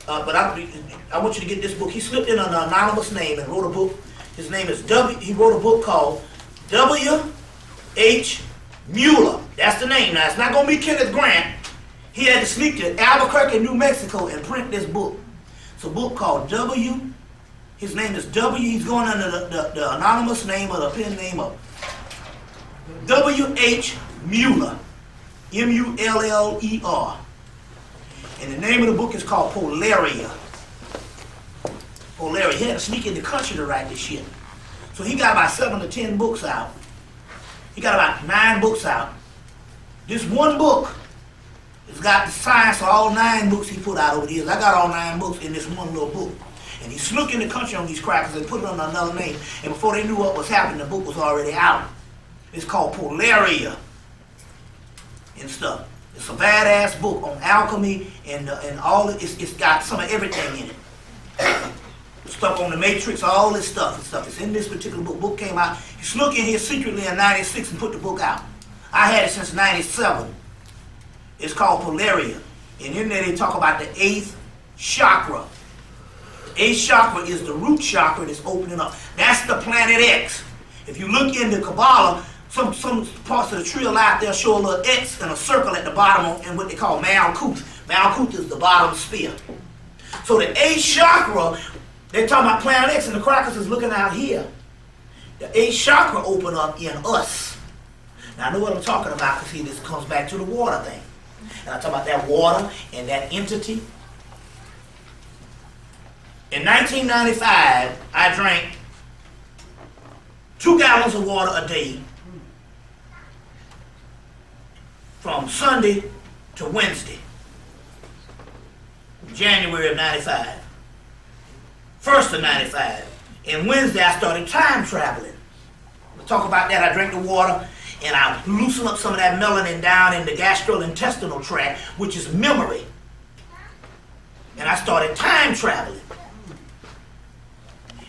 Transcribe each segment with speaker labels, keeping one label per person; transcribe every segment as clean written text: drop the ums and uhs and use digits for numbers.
Speaker 1: but I want you to get this book. He slipped in an anonymous name and wrote a book. His name is he wrote a book called W.H. Mueller. That's the name. Now, it's not going to be Kenneth Grant. He had to sneak to Albuquerque, New Mexico, and print this book. It's a book called his name is W. He's going under the anonymous name or the pen name of W.H. Mueller. M-U-L-L-E-R. And the name of the book is called Polaria. Polaria. He had to sneak in the country to write this shit. So he got about 7 to 10 books out. He got about 9 books out. This one book has got the science of all 9 books he put out over the years. I got all 9 books in this one little book. And he snuck in the country on these crackers and put it under another name. And before they knew what was happening, the book was already out. It's called Polaria and stuff. It's a badass book on alchemy and all. It's got some of everything in it. Stuff on the Matrix, all this stuff and stuff. It's in this particular book. Book came out. He snuck in here secretly in '96 and put the book out. I had it since '97. It's called Polaria. And in there they talk about the 8th chakra. The 8th chakra is the root chakra that's opening up. That's the planet X. If you look into Kabbalah, some parts of the tree of life, they'll show a little X and a circle at the bottom in what they call Malkuth. Malkuth is the bottom sphere. So the 8th chakra, they're talking about planet X, and the crackers is looking out here. The 8th chakra open up in us. Now I know what I'm talking about because see, this comes back to the water thing. And I talk about that water and that entity. In 1995, I drank 2 gallons of water a day from Sunday to Wednesday, January of 95. First of 95. And Wednesday I started time traveling. We'll talk about that. I drank the water and I loosened up some of that melanin down in the gastrointestinal tract, which is memory. And I started time traveling.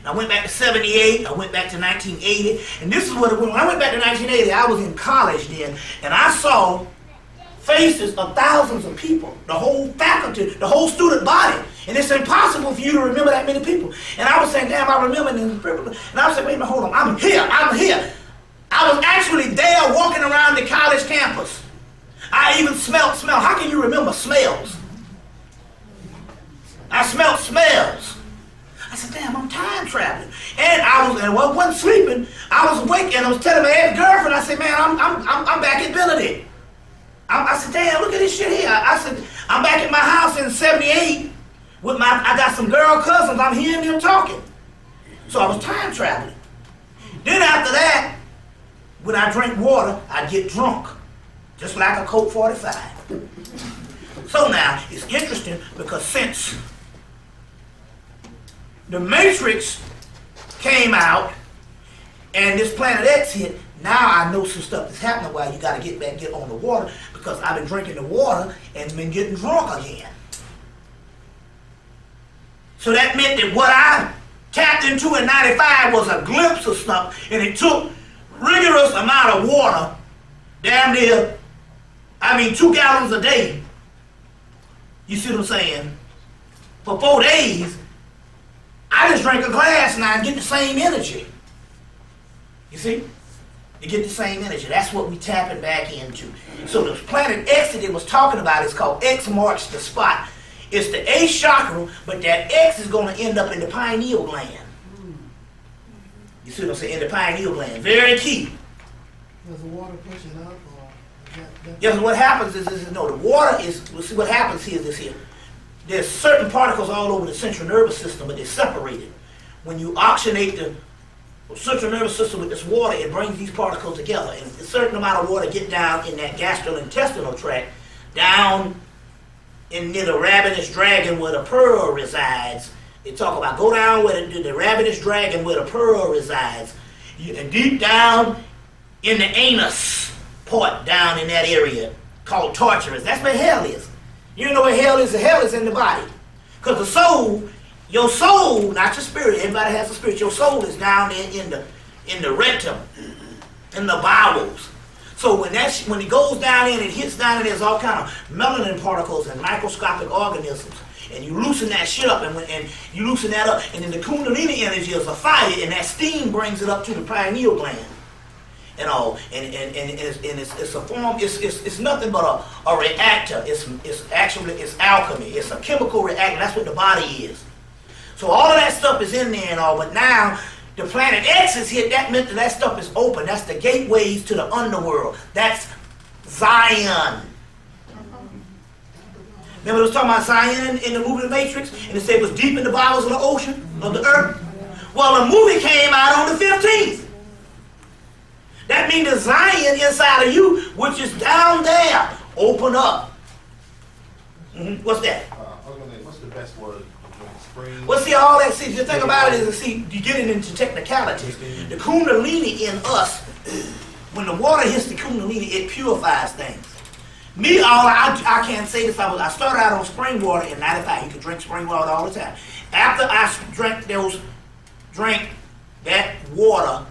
Speaker 1: I went back to 78, I went back to 1980, and this is what it was. When I went back to 1980, I was in college then, and I saw faces of thousands of people, the whole faculty, the whole student body, and it's impossible for you to remember that many people. And I was saying, damn, I remember them, and I was saying, wait a minute, hold on, I'm here. I was actually there walking around the college campus. I even smelled, how can you remember smells? I smelled smells. I said, damn, I'm time traveling. And I wasn't sleeping. I was awake and I was telling my ex-girlfriend, I said, man, I'm back at Benedict. I said, damn, look at this shit here. I said, I'm back at my house in 78 with I got some girl cousins. I'm hearing them talking. So I was time traveling. Then after that, when I drink water, I get drunk. Just like a Coke 45. So now, it's interesting because since the Matrix came out and this planet X hit, now I know some stuff that's happening while you got to get on the water because I've been drinking the water and been getting drunk again. So that meant that what I tapped into in 95 was a glimpse of stuff, and it took rigorous amount of water, damn near, 2 gallons a day. You see what I'm saying? For 4 days, I just drank a glass now and get the same energy. You see? You get the same energy. That's what we tapping back into. So the planet X that it was talking about is called X marks the spot. It's the 8th chakra, but that X is going to end up in the pineal gland. You see what I'm saying? In the pineal gland. Very key.
Speaker 2: Does the water push it up?
Speaker 1: Yes, what happens is the water is, see what happens here is this here. There's certain particles all over the central nervous system, but they're separated. When you oxygenate the central nervous system with this water, it brings these particles together. And a certain amount of water get down in that gastrointestinal tract, down in near the ravenous dragon where the pearl resides. They talk about go down where the ravenous dragon where the pearl resides. And deep down in the anus part down in that area called Tartarus. That's where hell is. You know where hell is? The hell is in the body. Because the soul, your soul, not your spirit, everybody has a spirit, your soul is down there in the rectum, in the bowels. So when it goes down in, it hits down in, there's all kind of melanin particles and microscopic organisms. And you loosen that shit up, and you loosen that up, and then the Kundalini energy is a fire, and that steam brings it up to the pineal gland. And all, and it's a form. It's nothing but a reactor. It's actually alchemy. It's a chemical reactor. That's what the body is. So all of that stuff is in there and all. But now the planet X is hit. That meant that stuff is open. That's the gateways to the underworld. That's Zion. Remember, it was talking about Zion in the movie The Matrix, and it said it was deep in the bowels of the ocean of the earth. Well, the movie came out on the 15th. That means the Zion inside of you, which is down there, open up. What's that?
Speaker 3: What's the best word? Spring?
Speaker 1: Well, see, all that, see, the thing about it is, see, you get it into technicalities. The Kundalini in us, when the water hits the Kundalini, it purifies things. Me, I can't say this, I started out on spring water in 95. You can drink spring water all the time. After I drank that water,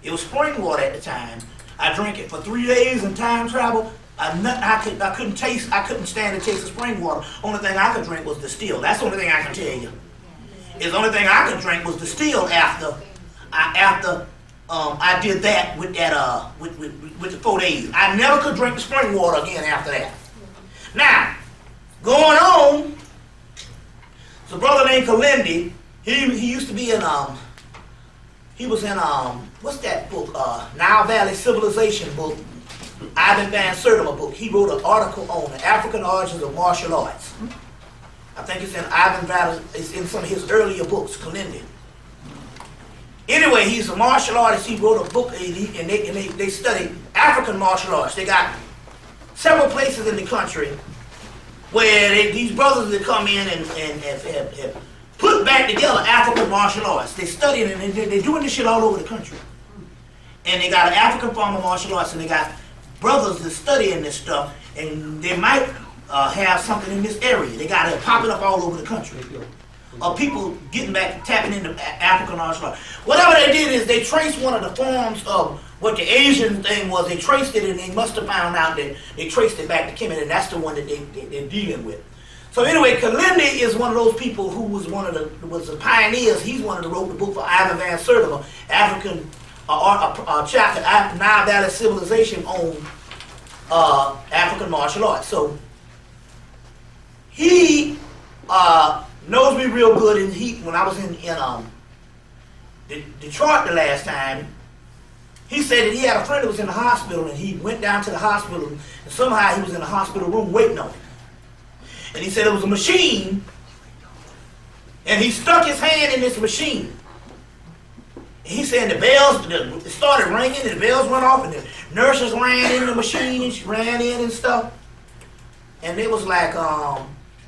Speaker 1: it was spring water at the time. I drank it for 3 days in time travel. I couldn't stand the taste of spring water. Only thing I could drink was distilled. That's the only thing I can tell you. The only thing I could drink was distilled after I did that with the 4 days. I never could drink the spring water again after that. Now, going on, there's a brother named Kalindi. He used to be in he was in what's that book? Nile Valley Civilization book. Ivan Van Sertima book. He wrote an article on the African origins of martial arts. I think it's in Ivan Valley. It's in some of his earlier books, Kalindi. Anyway, he's a martial artist. He wrote a book, and they study African martial arts. They got several places in the country where these brothers that come in and have put back together African martial arts. They study it, and they're doing this shit all over the country. And they got an African form of martial arts, and they got brothers that studying this stuff, and they might have something in this area. They got it popping up all over the country. People getting back, tapping into African martial arts. Whatever they did is they traced one of the forms of what the Asian thing was. They traced it, and they must have found out that they traced it back to Kemet, and that's the one that they're dealing with. So anyway, Kalindi is one of those people who was was the pioneers. He's one of the wrote the book for Ivan Van Sertima, African chapter, Nile Valley Civilization on African martial arts. So he knows me real good, and when I was in Detroit the last time, he said that he had a friend that was in the hospital, and he went down to the hospital, and somehow he was in the hospital room waiting on him. And he said it was a machine, and he stuck his hand in this machine. And he said the bells, it started ringing, and the bells went off, and the nurses ran in the machine, and she ran in and stuff. And it was like,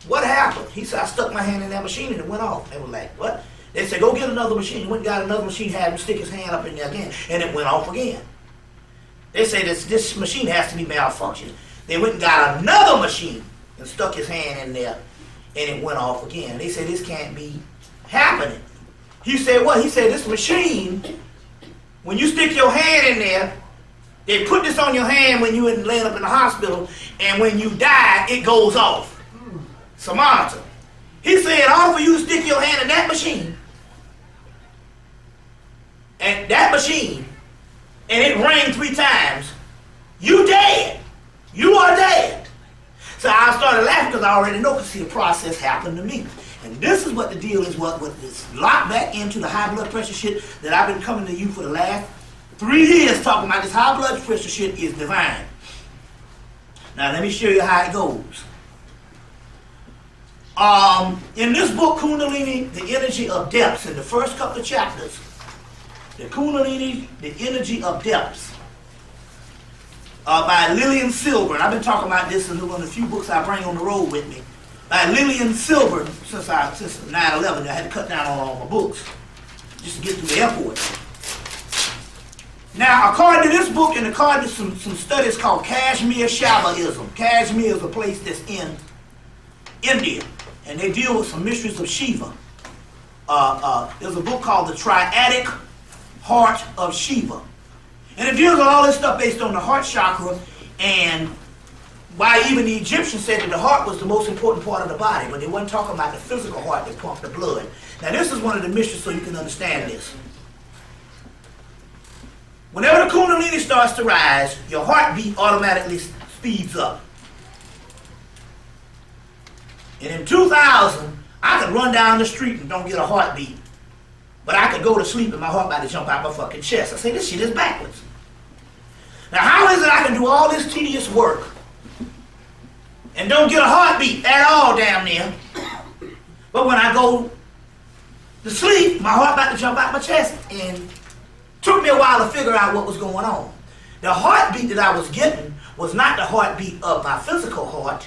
Speaker 1: what happened? He said, I stuck my hand in that machine, and it went off. They were like, what? They said, go get another machine. He went and got another machine, had him stick his hand up in there again, and it went off again. They say this machine has to be malfunctioning. They went and got another machine and stuck his hand in there, and it went off again. They said, this can't be happening. He said, what? He said, this machine, when you stick your hand in there, they put this on your hand when you're laying up in the hospital, and when you die, it goes off. Samantha. He said, in order for you to stick your hand in that machine, and it rang 3 times, you dead. You are dead. So I started laughing because I already know, because see, the process happened to me. And this is what the deal is, what this locked back into the high blood pressure shit that I've been coming to you for the last 3 years talking about. This high blood pressure shit is divine. Now let me show you how it goes. In this book, Kundalini, the energy of depths, in the first couple of chapters, the Kundalini, the energy of depths, by Lillian Silver, and I've been talking about this in one of the few books I bring on the road with me, by Lillian Silver, since 9/11, I had to cut down on all my books just to get through the airport. Now, according to this book and according to some studies called Kashmir Shaivism, Kashmir is a place that's in India, and they deal with some mysteries of Shiva. There's a book called The Triadic Heart of Shiva. And it deals with all this stuff based on the heart chakra and why even the Egyptians said that the heart was the most important part of the body, but they weren't talking about the physical heart that pumped the blood. Now this is one of the mysteries so you can understand this. Whenever the Kundalini starts to rise, your heartbeat automatically speeds up. And in 2000, I could run down the street and don't get a heartbeat. But I could go to sleep and my heart about to jump out my fucking chest. I say, this shit is backwards. Now how is it I can do all this tedious work and don't get a heartbeat at all down there, but when I go to sleep, my heart about to jump out my chest? And took me a while to figure out what was going on. The heartbeat that I was getting was not the heartbeat of my physical heart,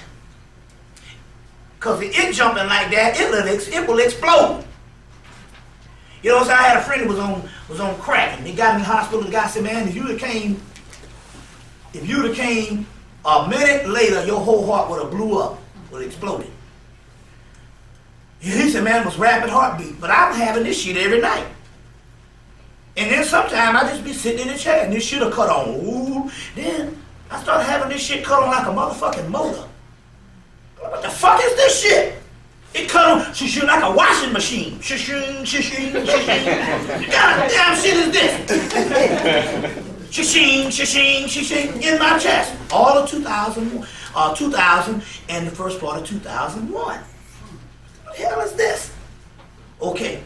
Speaker 1: because it jumping like that, it will explode. You know, so I had a friend who was on crack, and they got me in the hospital. The guy said, man, if you'd have came a minute later, your whole heart would have blew up, would have exploded. He said, man, it was rapid heartbeat, but I'm having this shit every night. And then sometime I just be sitting in the chair and this shit will cut on. Ooh. Then I started having this shit cut on like a motherfucking motor. What the fuck is this shit? It cut on shishing like a washing machine. Shishing, shishing, shishing. God damn shit is this? Shishing, shishing, shishing in my chest. All of 2000 and the first part of 2001. What the hell is this? Okay.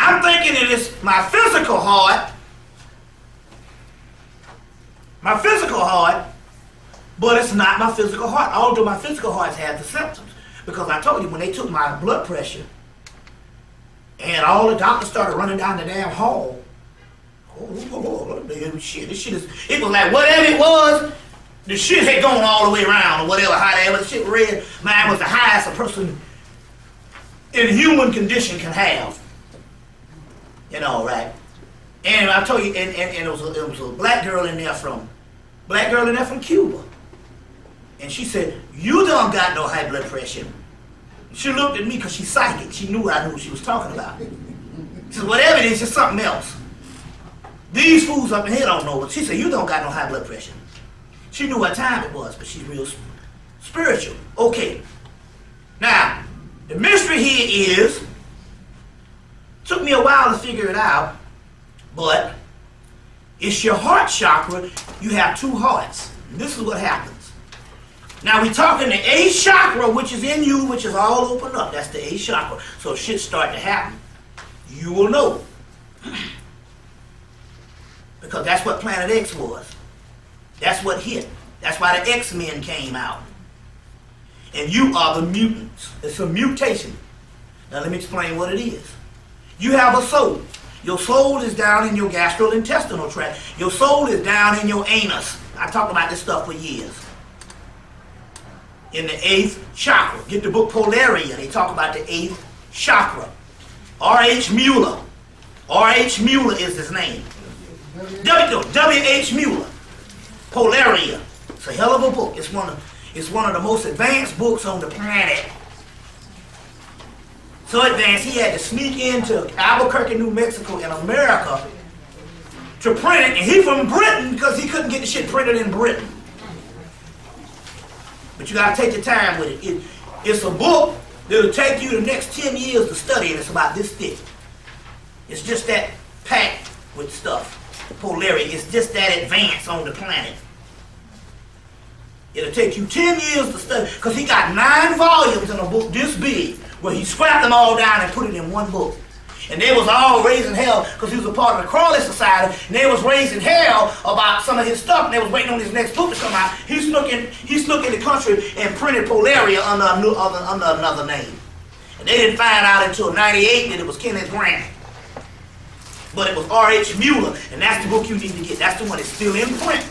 Speaker 1: I'm thinking it is my physical heart, but it's not my physical heart, although my physical heart had the symptoms. Because I told you, when they took my blood pressure and all the doctors started running down the damn hall, shit, this shit is, it was like whatever it was, the shit had gone all the way around or whatever, however the shit read, mine was the highest a person in human condition can have. You know, right? And I told you, and it was a black girl in there from Cuba. And she said, you don't got no high blood pressure. She looked at me because she's psychic. She knew I knew what she was talking about. She said, whatever it is, it's something else. These fools up in here don't know. But she said, you don't got no high blood pressure. She knew what time it was, but she's real spiritual. Okay. Now, the mystery here is, took me a while to figure it out, but it's your heart chakra. You have two hearts. And this is what happens. Now we're talking the eighth chakra, which is in you, which is all opened up. That's the eighth chakra. So if shit start to happen, you will know. Because that's what Planet X was. That's what hit. That's why the X-Men came out. And you are the mutants. It's a mutation. Now let me explain what it is. You have a soul. Your soul is down in your gastrointestinal tract. Your soul is down in your anus. I talked about this stuff for years. In the eighth chakra. Get the book Polaria. They talk about the eighth chakra. R.H. Mueller. R.H. Mueller is his name. W.H. Mueller. Polaria. It's a hell of a book. It's one of the most advanced books on the planet. So advanced, he had to sneak into Albuquerque, New Mexico in America to print it. And he from Britain because he couldn't get the shit printed in Britain. But you got to take your time with it. It's a book that'll take you the next 10 years to study, and it's about this thick. It's just that packed with stuff. Polaria, it's just that advanced on the planet. It'll take you 10 years to study, because he got 9 volumes in a book this big, where he scrapped them all down and put it in one book. And they was all raising hell, because he was a part of the Crawley Society, and they was raising hell about some of his stuff, and they was waiting on his next book to come out. He snuck in the country and printed Polaria under another name. And they didn't find out until 98 that it was Kenneth Grant. But it was R.H. Mueller, and that's the book you need to get. That's the one that's still in print.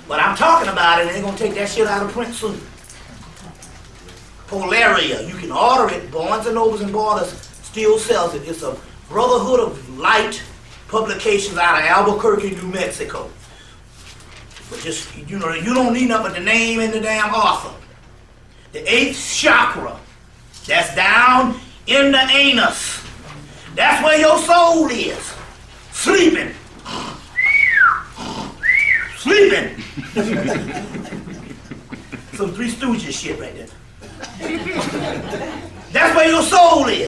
Speaker 1: But I'm talking about it, and they're going to take that shit out of print soon. Polaria, you can order it. Barnes & Nobles and Borders still sells it. It's a Brotherhood of Light publications out of Albuquerque, New Mexico. But just, you know, you don't need nothing but the name and the damn author. The eighth chakra, that's down in the anus. That's where your soul is. Sleeping. Sleeping. Some Three Stooges shit right there. That's where your soul is.